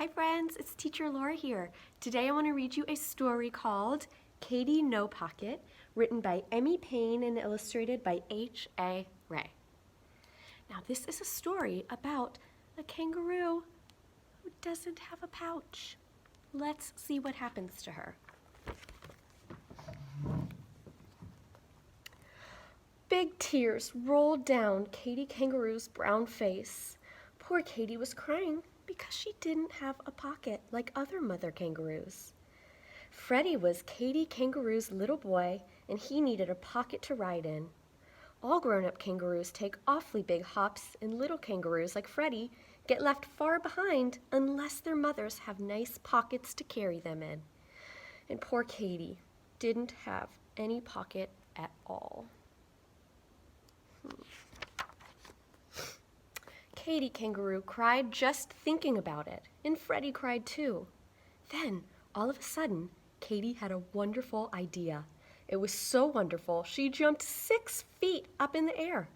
Hi friends, it's Teacher Laura here. Today I want to read you a story called Katy No Pocket, written by Emmy Payne and illustrated by H.A. Ray. Now this is a story about a kangaroo who doesn't have a pouch. Let's see what happens to her. Big tears rolled down Katy Kangaroo's brown face. Poor Katy was crying because she didn't have a pocket like other mother kangaroos. Freddie was Katy Kangaroo's little boy, and he needed a pocket to ride in. All grown-up kangaroos take awfully big hops, and little kangaroos like Freddie get left far behind unless their mothers have nice pockets to carry them in. And poor Katy didn't have any pocket at all. Katy Kangaroo cried just thinking about it, and Freddie cried too. Then, all of a sudden, Katy had a wonderful idea. It was so wonderful, she jumped 6 feet up in the air.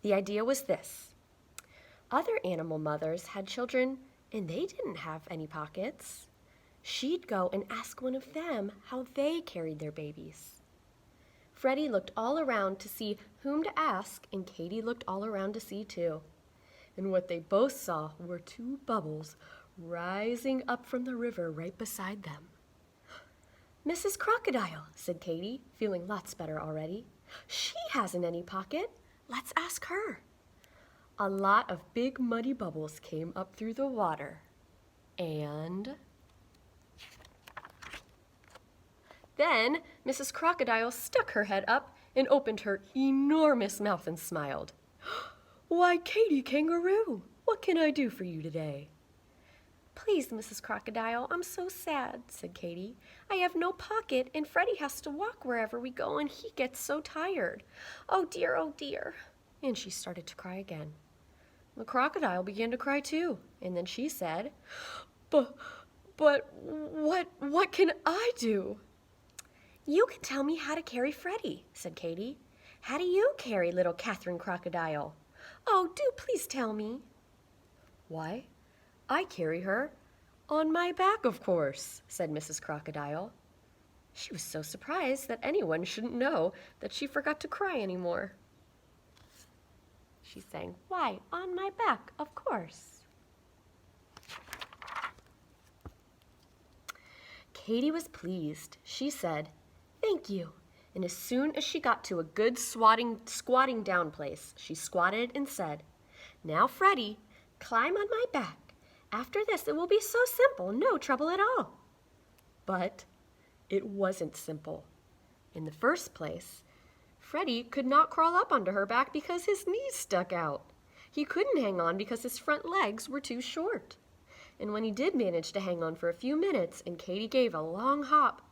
The idea was this. Other animal mothers had children, and they didn't have any pockets. She'd go and ask one of them how they carried their babies. Freddie looked all around to see whom to ask, and Katy looked all around to see too. And what they both saw were 2 bubbles rising up from the river right beside them. "Mrs. Crocodile," said Katy, feeling lots better already. "She hasn't any pocket. Let's ask her." A lot of big muddy bubbles came up through the water. And then Mrs. Crocodile stuck her head up and opened her enormous mouth and smiled. "Why, Katy Kangaroo, what can I do for you today?" "Please, Mrs. Crocodile, I'm so sad," said Katy. "I have no pocket, and Freddie has to walk wherever we go, and he gets so tired. Oh dear, oh dear." And she started to cry again. The crocodile began to cry too, and then she said, But what can I do?" "You can tell me how to carry Freddie," said Katy. "How do you carry little Catherine Crocodile?" "Oh, do please tell me." "Why, I carry her on my back, of course," said Mrs. Crocodile. She was so surprised that anyone shouldn't know that she forgot to cry anymore. She sang, "Why, on my back, of course." Katy was pleased. She said, "Thank you." And as soon as she got to a good squatting down place, she squatted and said, "Now, Freddie, climb on my back. After this, it will be so simple, no trouble at all." But it wasn't simple. In the first place, Freddie could not crawl up onto her back because his knees stuck out. He couldn't hang on because his front legs were too short. And when he did manage to hang on for a few minutes and Katy gave a long hop,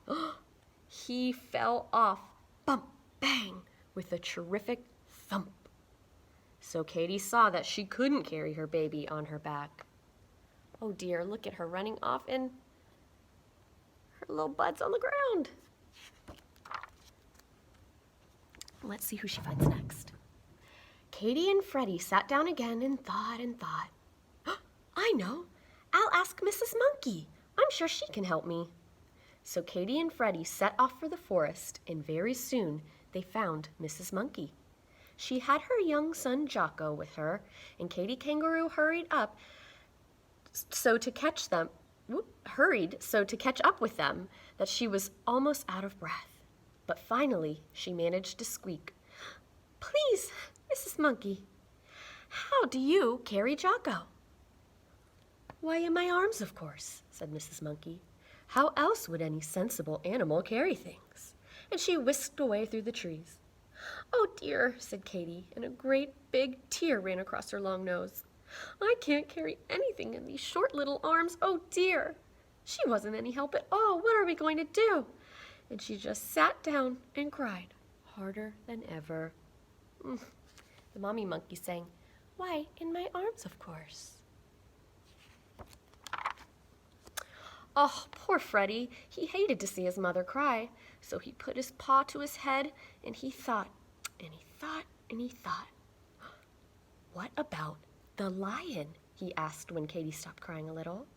he fell off, bump, bang, with a terrific thump. So Katy saw that she couldn't carry her baby on her back. Oh dear, look at her running off and her little bud's on the ground. Let's see who she finds next. Katy and Freddie sat down again and thought and thought. "I know, I'll ask Mrs. Monkey. I'm sure she can help me." So Katy and Freddie set off for the forest, and very soon they found Mrs. Monkey. She had her young son Jocko with her, and Katy Kangaroo hurried so to catch up with them that she was almost out of breath. But finally she managed to squeak, "Please, Mrs. Monkey, how do you carry Jocko?" "Why, in my arms, of course," said Mrs. Monkey. "How else would any sensible animal carry things?" And she whisked away through the trees. "Oh dear," said Katy, and a great big tear ran across her long nose. "I can't carry anything in these short little arms. Oh dear." She wasn't any help at all. What are we going to do? And she just sat down and cried harder than ever. The mommy monkey sang, "Why, in my arms, of course." Oh, poor Freddie. He hated to see his mother cry, so he put his paw to his head, and he thought, and he thought, and he thought. "What about the lion?" he asked when Katy stopped crying a little.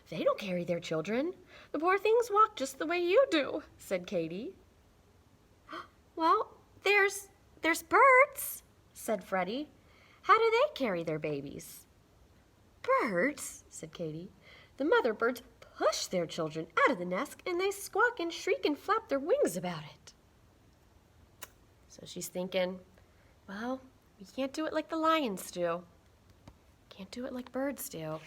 They don't carry their children. The poor things walk just the way you do, said Katy. Well, there's birds, said Freddie. How do they carry their babies? Birds, said Katy. The mother birds push their children out of the nest and they squawk and shriek and flap their wings about it. So she's thinking, well, we can't do it like the lions do. Can't do it like birds do.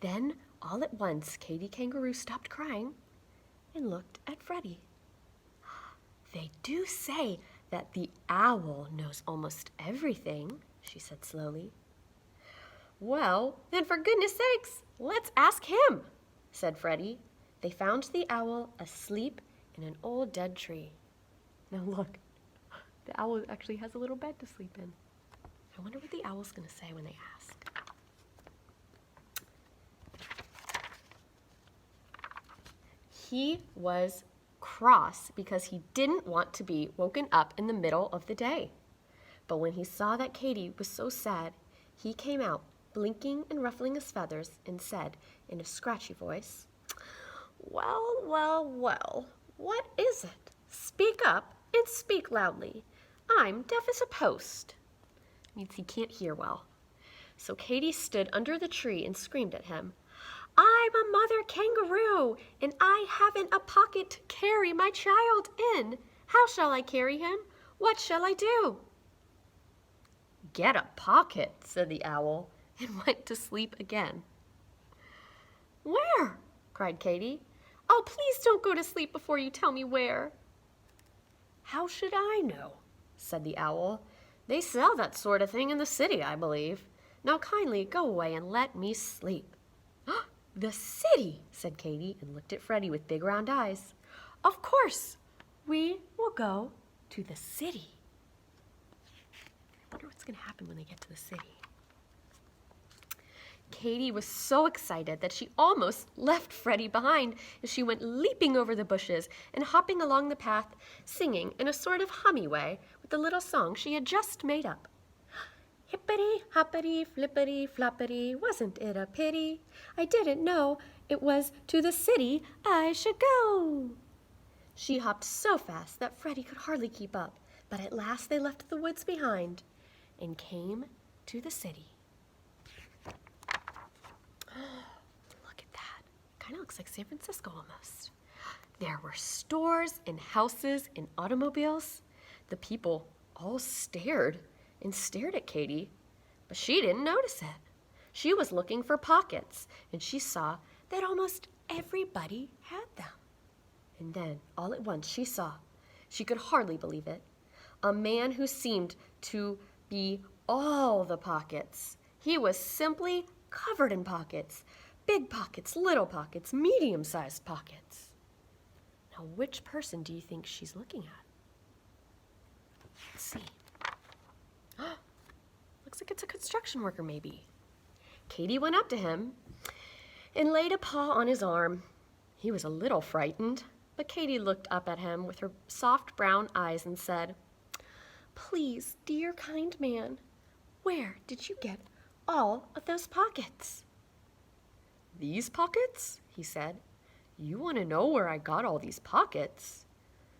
Then, all at once, Katy Kangaroo stopped crying and looked at Freddie. They do say that the owl knows almost everything, she said slowly. Well, then for goodness sakes, let's ask him, said Freddie. They found the owl asleep in an old dead tree. Now look, the owl actually has a little bed to sleep in. I wonder what the owl's going to say when they ask. He was cross because he didn't want to be woken up in the middle of the day. But when he saw that Katy was so sad, he came out, blinking and ruffling his feathers, and said in a scratchy voice, Well, well, well, what is it? Speak up and speak loudly. I'm deaf as a post. Means he can't hear well. So Katy stood under the tree and screamed at him, I'm a mother kangaroo, and I haven't a pocket to carry my child in. How shall I carry him? What shall I do? Get a pocket, said the owl, and went to sleep again. Where? Cried Katy. Oh, please don't go to sleep before you tell me where. How should I know? Said the owl. They sell that sort of thing in the city, I believe. Now kindly go away and let me sleep. The city, said Katy, and looked at Freddie with big round eyes. Of course, we will go to the city. I wonder what's going to happen when they get to the city. Katy was so excited that she almost left Freddie behind as she went leaping over the bushes and hopping along the path, singing in a sort of hummy way with the little song she had just made up. Hippity, hoppity, flippity, floppity, wasn't it a pity? I didn't know it was to the city I should go. She hopped so fast that Freddie could hardly keep up, but at last they left the woods behind and came to the city. Look at that. Kind of looks like San Francisco almost. There were stores and houses and automobiles. The people all stared and stared at Katy, but she didn't notice it. She was looking for pockets, and she saw that almost everybody had them. And then, all at once, she could hardly believe it, a man who seemed to be all the pockets. He was simply covered in pockets, big pockets, little pockets, medium-sized pockets. Now, which person do you think she's looking at? Let's see. Looks like it's a construction worker, maybe. Katy went up to him and laid a paw on his arm. He was a little frightened, but Katy looked up at him with her soft brown eyes and said, Please, dear kind man, where did you get all of those pockets? These pockets? He said. You want to know where I got all these pockets?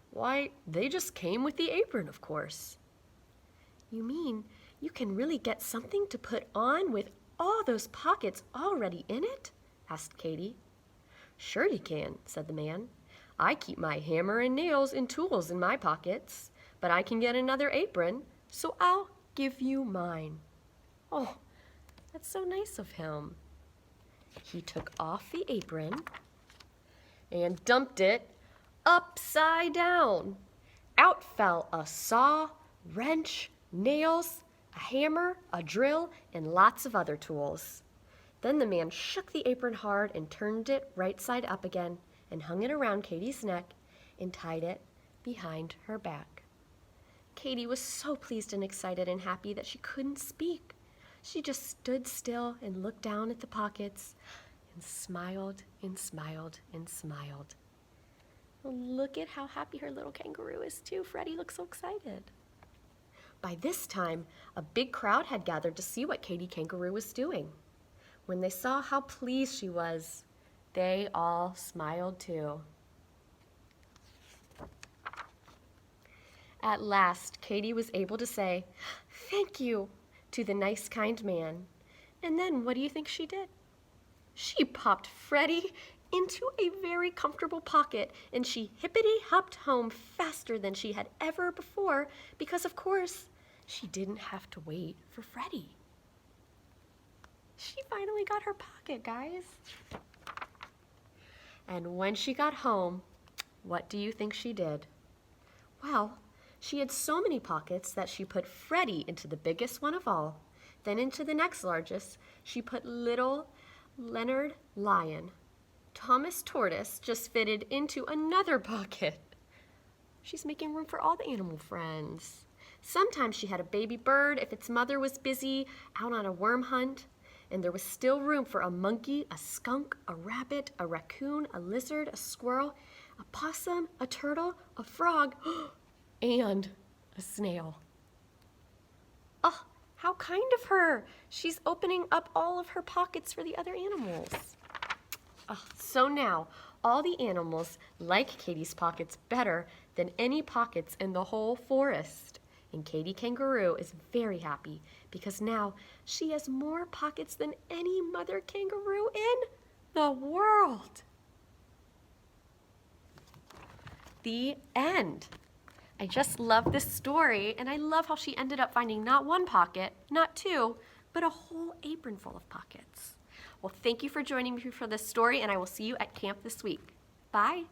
Why, they just came with the apron, of course. You mean you can really get something to put on with all those pockets already in it? Asked Katy. Sure you can, said the man. I keep my hammer and nails and tools in my pockets, but I can get another apron, so I'll give you mine. Oh, that's so nice of him. He took off the apron and dumped it upside down. Out fell a saw, wrench, nails, a hammer, a drill, and lots of other tools. Then the man shook the apron hard and turned it right side up again and hung it around Katy's neck and tied it behind her back. Katy was so pleased and excited and happy that she couldn't speak. She just stood still and looked down at the pockets and smiled and smiled and smiled. Well, look at how happy her little kangaroo is too. Freddie looks so excited. By this time, a big crowd had gathered to see what Katy Kangaroo was doing. When they saw how pleased she was, they all smiled too. At last, Katy was able to say, "Thank you," to the nice, kind man. And then what do you think she did? She popped Freddie into a very comfortable pocket, and she hippity-hopped home faster than she had ever before because, of course, she didn't have to wait for Freddie. She finally got her pocket, guys. And when she got home, what do you think she did? Well, she had so many pockets that she put Freddie into the biggest one of all. Then into the next largest, she put little Leonard Lion. Thomas Tortoise just fitted into another pocket. She's making room for all the animal friends. Sometimes she had a baby bird if its mother was busy out on a worm hunt. And there was still room for a monkey, a skunk, a rabbit, a raccoon, a lizard, a squirrel, a possum, a turtle, a frog, and a snail. Oh, how kind of her. She's opening up all of her pockets for the other animals. Oh, so now, all the animals like Katy's pockets better than any pockets in the whole forest. And Katy Kangaroo is very happy because now she has more pockets than any mother kangaroo in the world. The end. I just love this story, and I love how she ended up finding not one pocket, not two, but a whole apron full of pockets. Well, thank you for joining me for this story, and I will see you at camp this week. Bye.